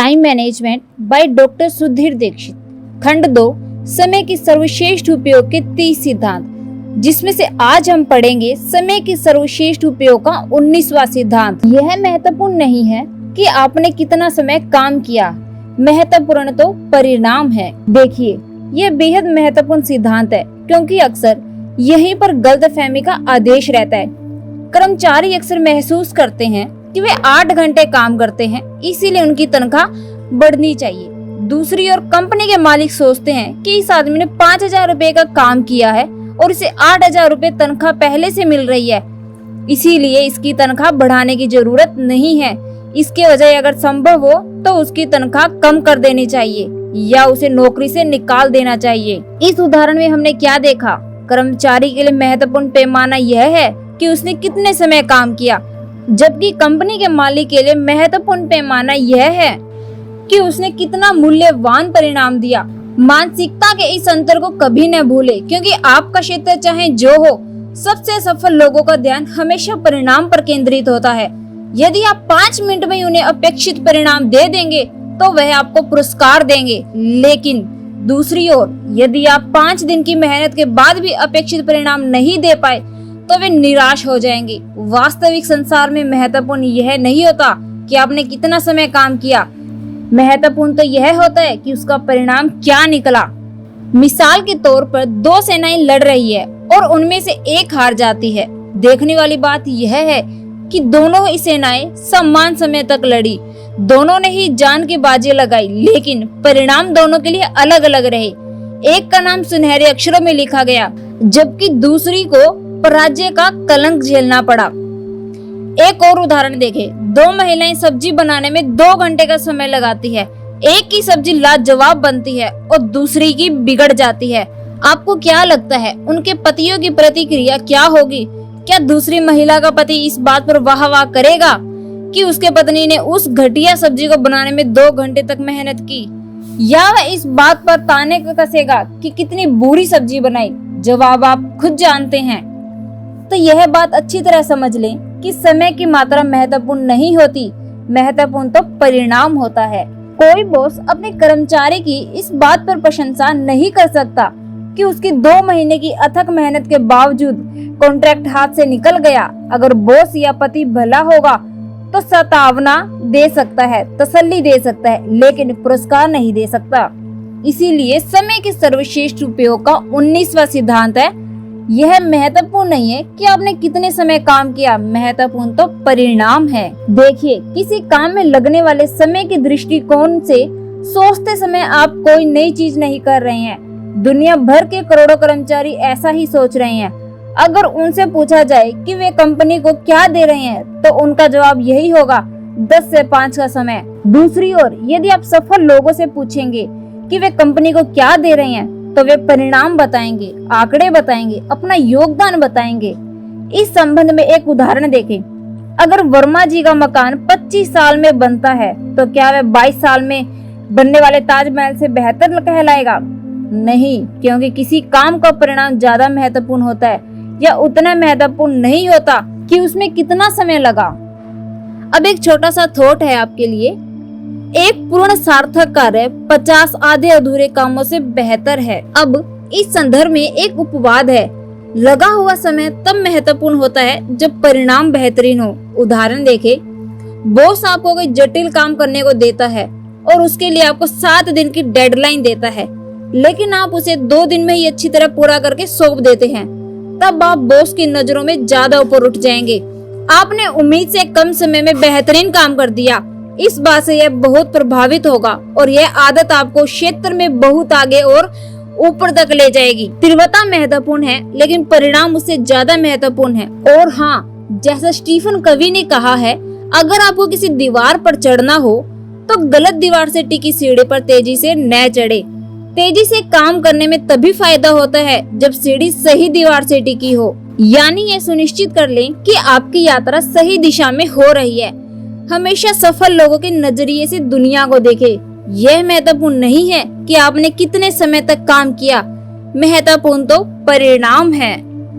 Time management by doctor Sudhir Dikshit. खंड 2 समय की सर्वश्रेष्ठ उपयोग के 30 सिद्धांत, जिसमें से आज हम पढ़ेंगे समय की सर्वश्रेष्ठ उपयोग का 19वां सिद्धांत। यह महत्वपूर्ण नहीं है कि आपने कितना समय काम किया, महत्वपूर्ण तो परिणाम है। देखिए, यह बेहद महत्वपूर्ण सिद्धांत है क्योंकि अक्सर यहीं पर गलतफहमी का आदेश रहता है। कर्मचारी अक्सर महसूस करते हैं कि वे 8 घंटे काम करते हैं, इसीलिए उनकी तनख्वाह बढ़नी चाहिए। दूसरी ओर कंपनी के मालिक सोचते हैं कि इस आदमी ने 5,000 रुपए का काम किया है और इसे 8,000 रुपए तनख्वाह पहले से मिल रही है, इसीलिए इसकी तनख्वाह बढ़ाने की जरूरत नहीं है। इसके बजाय अगर संभव हो तो उसकी तनख्वाह कम कर देनी चाहिए या उसे नौकरी से निकाल देना चाहिए। इस उदाहरण में हमने क्या देखा? कर्मचारी के लिए महत्वपूर्ण पैमाना यह है कि उसने कितने समय काम किया, जबकि कंपनी के मालिक के लिए महत्वपूर्ण पैमाना यह है कि उसने कितना मूल्यवान परिणाम दिया। मानसिकता के इस अंतर को कभी न भूले, क्योंकि आपका क्षेत्र चाहे जो हो, सबसे सफल लोगों का ध्यान हमेशा परिणाम पर केंद्रित होता है। यदि आप 5 मिनट में उन्हें अपेक्षित परिणाम दे देंगे तो वह आपको पुरस्कार देंगे, लेकिन दूसरी ओर यदि आप 5 दिन की मेहनत के बाद भी अपेक्षित परिणाम नहीं दे पाए तो वे निराश हो जाएंगे। वास्तविक संसार में महत्वपूर्ण यह नहीं होता कि आपने कितना समय काम किया, महत्वपूर्ण तो यह होता है कि उसका परिणाम क्या निकला। मिसाल के तौर पर 2 सेनाएं लड़ रही है और उनमें से एक हार जाती है। देखने वाली बात यह है कि दोनों ही सेनाएं समान समय तक लड़ी, दोनों ने ही जान की बाजी लगाई, लेकिन परिणाम दोनों के लिए अलग अलग रहे। एक का नाम सुनहरे अक्षरों में लिखा गया, जबकि दूसरी को पराजय का कलंक झेलना पड़ा। एक और उदाहरण देखें। 2 महिलाएं सब्जी बनाने में 2 घंटे का समय लगाती है। एक की सब्जी लाजवाब बनती है और दूसरी की बिगड़ जाती है। आपको क्या लगता है उनके पतियों की प्रतिक्रिया क्या होगी? क्या दूसरी महिला का पति इस बात पर वाह वाह करेगा कि उसके पत्नी ने उस घटिया सब्जी को बनाने में 2 घंटे तक मेहनत की, या वह इस बात पर ताने कसेगा कि कितनी बुरी सब्जी बनाई? जवाब आप खुद जानते हैं। तो यह बात अच्छी तरह समझ लें कि समय की मात्रा महत्वपूर्ण नहीं होती, महत्वपूर्ण तो परिणाम होता है। कोई बॉस अपने कर्मचारी की इस बात पर प्रशंसा नहीं कर सकता कि उसकी 2 महीने की अथक मेहनत के बावजूद कॉन्ट्रैक्ट हाथ से निकल गया। अगर बॉस या पति भला होगा तो सतावना दे सकता है, तसल्ली दे सकता है, लेकिन पुरस्कार नहीं दे सकता। इसीलिए समय के सर्वश्रेष्ठ उपयोग का 19वां सिद्धांत है, यह महत्वपूर्ण नहीं है कि आपने कितने समय काम किया, महत्वपूर्ण तो परिणाम है। देखिए, किसी काम में लगने वाले समय के दृष्टिकोण से सोचते समय आप कोई नई चीज नहीं कर रहे हैं। दुनिया भर के करोड़ों कर्मचारी ऐसा ही सोच रहे हैं। अगर उनसे पूछा जाए कि वे कंपनी को क्या दे रहे हैं तो उनका जवाब यही होगा, 10 से 5 का समय। दूसरी ओर यदि आप सफल लोगों से पूछेंगे कि वे कंपनी को क्या दे रहे हैं तो वे परिणाम बताएंगे, आंकड़े बताएंगे, अपना योगदान बताएंगे। इस संबंध में एक उदाहरण देखें। अगर वर्मा जी का मकान 25 साल में बनता है तो क्या वह 22 साल में बनने वाले ताजमहल से बेहतर कहलाएगा? नहीं, क्योंकि किसी काम का परिणाम ज्यादा महत्वपूर्ण होता है या उतना महत्वपूर्ण नहीं होता कि उसमें कितना समय लगा। अब एक छोटा सा थॉट है आपके लिए। एक पूर्ण सार्थक कार्य 50 आधे अधूरे कामों से बेहतर है। अब इस संदर्भ में एक उपवाद है, लगा हुआ समय तब महत्वपूर्ण होता है जब परिणाम बेहतरीन हो। उदाहरण देखें, बॉस आपको कोई जटिल काम करने को देता है और उसके लिए आपको 7 दिन की डेडलाइन देता है, लेकिन आप उसे 2 दिन में ही अच्छी तरह पूरा करके सौंप देते हैं। तब आप बॉस की नजरों में ज्यादा ऊपर उठ जाएंगे। आपने उम्मीद से कम समय में बेहतरीन काम कर दिया। इस बात से यह बहुत प्रभावित होगा और यह आदत आपको क्षेत्र में बहुत आगे और ऊपर तक ले जाएगी। तीव्रता महत्वपूर्ण है, लेकिन परिणाम उससे ज्यादा महत्वपूर्ण है। और हाँ, जैसा स्टीफन कवी ने कहा है, अगर आपको किसी दीवार पर चढ़ना हो तो गलत दीवार से टिकी सीढ़ी पर तेजी से न चढ़े। तेजी से काम करने में तभी फायदा होता है जब सीढ़ी सही दीवार से टिकी हो, यानी ये सुनिश्चित कर लें कि आपकी यात्रा सही दिशा में हो रही है। हमेशा सफल लोगों के नजरिए से दुनिया को देखें। यह महत्वपूर्ण नहीं है कि आपने कितने समय तक काम किया, महत्वपूर्ण तो परिणाम है।